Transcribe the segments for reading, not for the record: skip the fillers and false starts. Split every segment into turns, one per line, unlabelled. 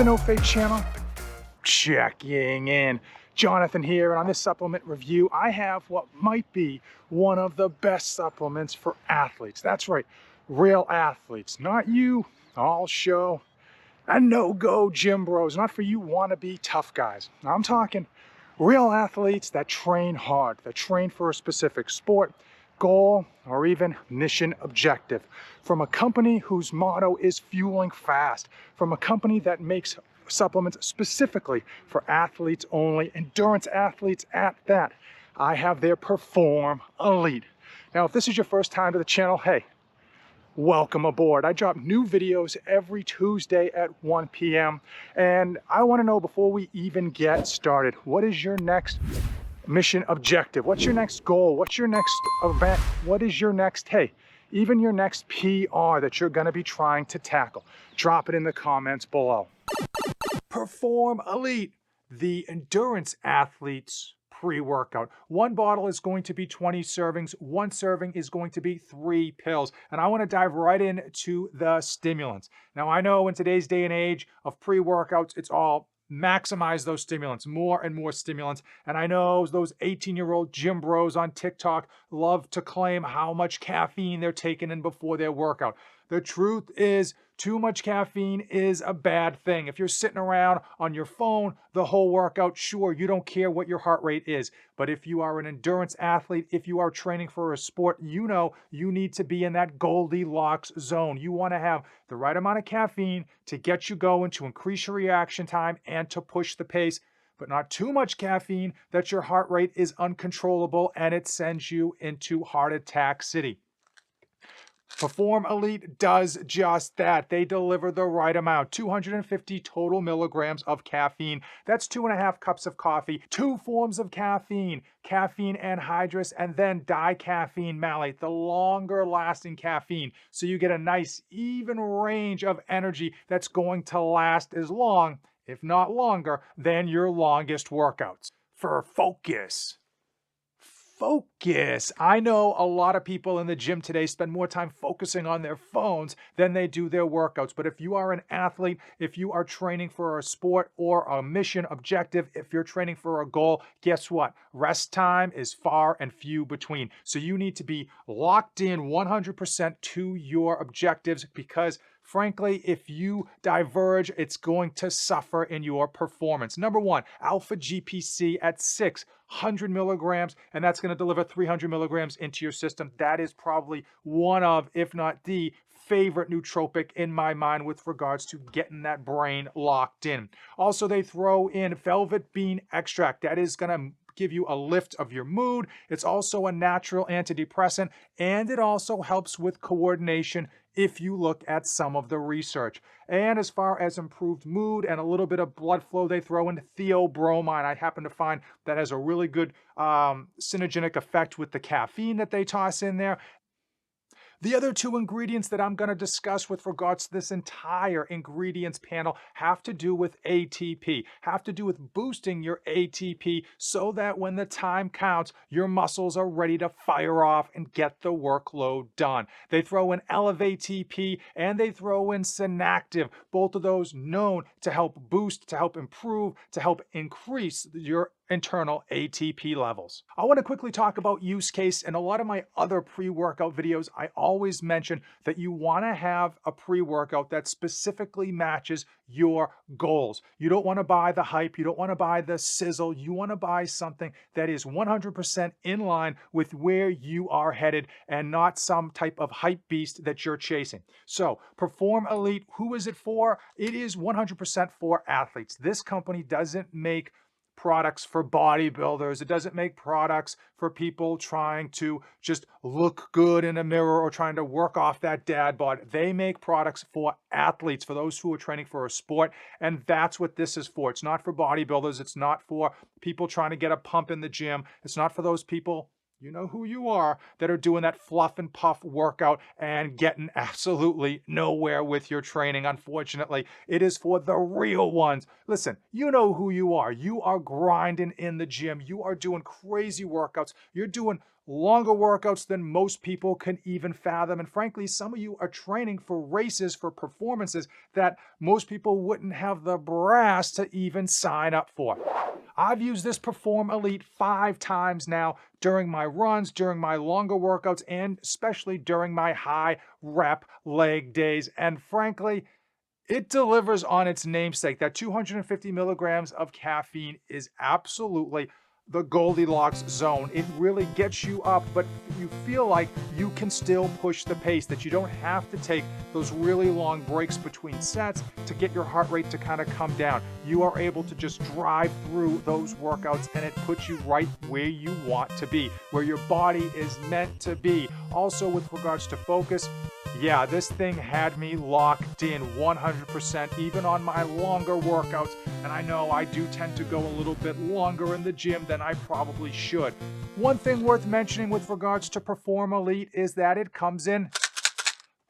the No Fake channel? Checking in. Jonathan here, and on this supplement review, I have what might be one of the best supplements for athletes. That's right, real athletes, not you all show and no-go gym bros, not for you wannabe tough guys. I'm talking real athletes that train hard, that train for a specific sport, goal, or even mission objective. From a company whose motto is fueling fast, from a company that makes supplements specifically for athletes only, endurance athletes at that. I have their PerformElite. Now, if this is your first time to the channel, hey, welcome aboard. I drop new videos every Tuesday at 1 p.m. and I want to know, before we even get started, what is your next mission objective? What's your next goal? What's your next event? What is your next, hey, even your next PR that you're going to be trying to tackle? Drop it in the comments below. PerformElite, the endurance athlete's pre-workout. One bottle is going to be 20 servings. One serving is going to be 3 pills. And I want to dive right into the stimulants. Now, I know in today's day and age of pre-workouts, it's all maximize those stimulants, more and more stimulants. And I know those 18-year-old gym bros on TikTok love to claim how much caffeine they're taking in before their workout. The truth is, too much caffeine is a bad thing. If you're sitting around on your phone the whole workout, sure, you don't care what your heart rate is. But if you are an endurance athlete, if you are training for a sport, you know you need to be in that Goldilocks zone. You want to have the right amount of caffeine to get you going, to increase your reaction time, and to push the pace, but not too much caffeine that your heart rate is uncontrollable and it sends you into heart attack city. PerformElite does just that. They deliver the right amount, 250 total milligrams of caffeine. That's 2.5 cups of coffee, 2 forms of caffeine, caffeine anhydrous, and then dicaffeine malate, the longer lasting caffeine. So you get a nice even range of energy that's going to last as long, if not longer, than your longest workouts. For focus. I know a lot of people in the gym today spend more time focusing on their phones than they do their workouts. But if you are an athlete, if you are training for a sport or a mission objective, if you're training for a goal, guess what? Rest time is far and few between. So you need to be locked in 100% to your objectives, because frankly, if you diverge, it's going to suffer in your performance. Number one, alpha GPC at 600 milligrams, and that's going to deliver 300 milligrams into your system. That is probably one of, if not the favorite nootropic in my mind with regards to getting that brain locked in. Also, they throw in velvet bean extract. That is going to give you a lift of your mood. It's also a natural antidepressant, and it also helps with coordination if you look at some of the research. And as far as improved mood and a little bit of blood flow, they throw in theobromine. I happen to find that has a really good synergistic effect with the caffeine that they toss in there. The other 2 ingredients that I'm going to discuss with regards to this entire ingredients panel have to do with ATP, have to do with boosting your ATP so that when the time counts, your muscles are ready to fire off and get the workload done. They throw in Elevate ATP and they throw in Synactive, both of those known to help boost, to help improve, to help increase your internal ATP levels. I want to quickly talk about use case. In a lot of my other pre-workout videos, I always mention that you want to have a pre-workout that specifically matches your goals. You don't want to buy the hype. You don't want to buy the sizzle. You want to buy something that is 100% in line with where you are headed and not some type of hype beast that you're chasing. So PerformElite, who is it for? It is 100% for athletes. This company doesn't make products for bodybuilders. It doesn't make products for people trying to just look good in a mirror or trying to work off that dad bod. They make products for athletes, for those who are training for a sport, and that's what this is for. It's not for bodybuilders. It's not for people trying to get a pump in the gym. It's not for those people, you know who you are, that are doing that fluff and puff workout and getting absolutely nowhere with your training. Unfortunately, it is for the real ones. Listen, you know who you are. You are grinding in the gym. You are doing crazy workouts. You're doing longer workouts than most people can even fathom. And frankly, some of you are training for races, for performances that most people wouldn't have the brass to even sign up for. I've used this PerformElite 5 times now during my runs, during my longer workouts, and especially during my high rep leg days. And frankly, it delivers on its namesake. That 250 milligrams of caffeine is absolutely the Goldilocks zone. It really gets you up, but you feel like you can still push the pace, that you don't have to take those really long breaks between sets to get your heart rate to kind of come down. You are able to just drive through those workouts, and it puts you right where you want to be, where your body is meant to be. Also, with regards to focus, yeah, this thing had me locked in 100%, even on my longer workouts. And I know I do tend to go a little bit longer in the gym than I probably should. One thing worth mentioning with regards to PerformElite is that it comes in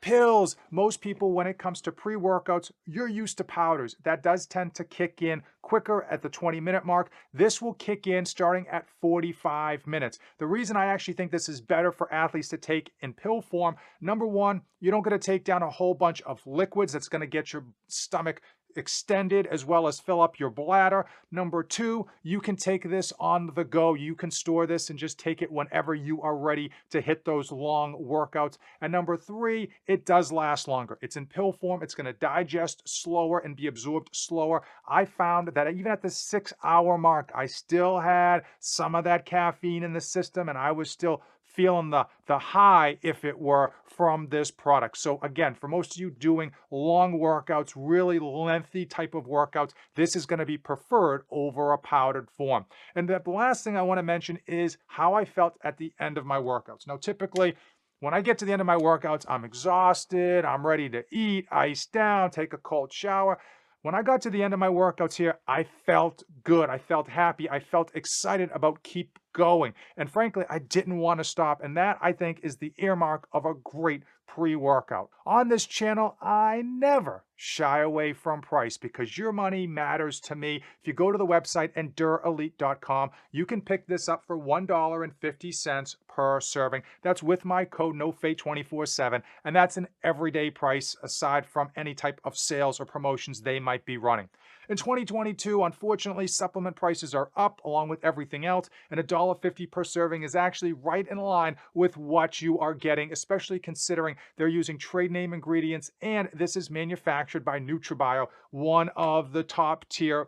pills. Most people, when it comes to pre-workouts, you're used to powders. That does tend to kick in quicker at the 20-minute mark. This will kick in starting at 45 minutes. The reason I actually think this is better for athletes to take in pill form, number one, you don't get to take down a whole bunch of liquids that's going to get your stomach extended as well as fill up your bladder. Number two, you can take this on the go. You can store this and just take it whenever you are ready to hit those long workouts. And number three, it does last longer. It's in pill form. It's going to digest slower and be absorbed slower. I found that even at the 6-hour mark, I still had some of that caffeine in the system, and I was still feeling the high, if it were, from this product. So again, for most of you doing long workouts, really lengthy type of workouts, this is going to be preferred over a powdered form. And the last thing I want to mention is how I felt at the end of my workouts. Now, typically, when I get to the end of my workouts, I'm exhausted, I'm ready to eat, ice down, take a cold shower. When I got to the end of my workouts here, I felt good. I felt happy. I felt excited about keep going. And frankly, I didn't want to stop. And that, I think, is the earmark of a great pre-workout. On this channel, I never shy away from price because your money matters to me. If you go to the website Endurelite.com, you can pick this up for $1.50 per serving. That's with my code NOFATE247, and that's an everyday price aside from any type of sales or promotions they might be running. In 2022, unfortunately, supplement prices are up along with everything else, and $1.50 per serving is actually right in line with what you are getting, especially considering they're using trade name ingredients, and this is manufactured by NutriBio, one of the top tier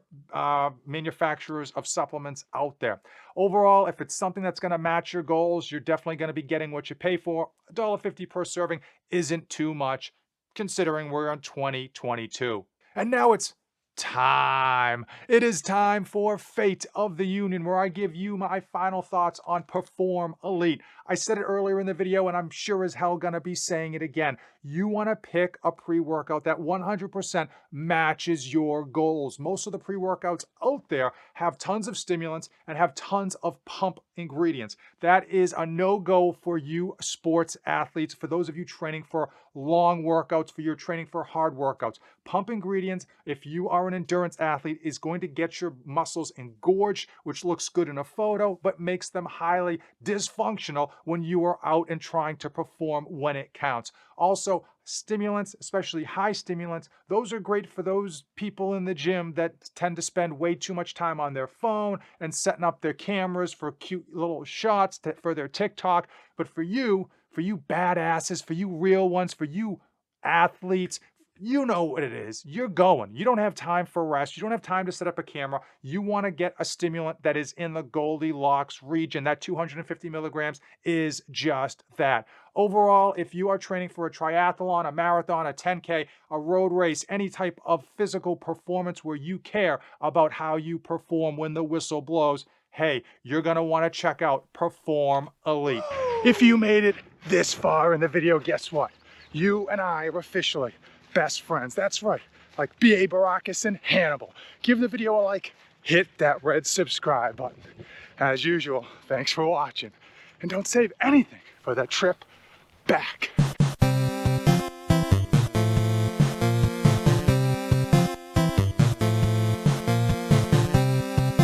manufacturers of supplements out there. Overall, if it's something that's going to match your goals, you're definitely going to be getting what you pay for. $1.50 per serving isn't too much considering we're in 2022. And now it's time. It is time for Fate of the Union, where I give you my final thoughts on PerformElite. I said it earlier in the video, and I'm sure as hell gonna be saying it again. You wanna pick a pre-workout that 100% matches your goals. Most of the pre-workouts out there have tons of stimulants and have tons of pump ingredients. That is a no-go for you sports athletes, for those of you training for long workouts, for your training for hard workouts. Pump ingredients, if you are an endurance athlete, is going to get your muscles engorged, which looks good in a photo, but makes them highly dysfunctional when you are out and trying to perform when it counts. Also, stimulants, especially high stimulants, those are great for those people in the gym that tend to spend way too much time on their phone and setting up their cameras for cute little shots for their TikTok. But for you badasses, for you real ones, for you athletes, you know what it is. You're going. You don't have time for rest. You don't have time to set up a camera. You want to get a stimulant that is in the Goldilocks region. That 250 milligrams is just that. Overall, if you are training for a triathlon, a marathon, a 10K, a road race, any type of physical performance where you care about how you perform when the whistle blows, hey, you're going to want to check out PerformElite. If you made it this far in the video, guess what? You and I are officially best friends. That's right, like B.A. Baracus and Hannibal. Give the video a like, hit that red subscribe button. As usual, thanks for watching. And don't save anything for that trip back.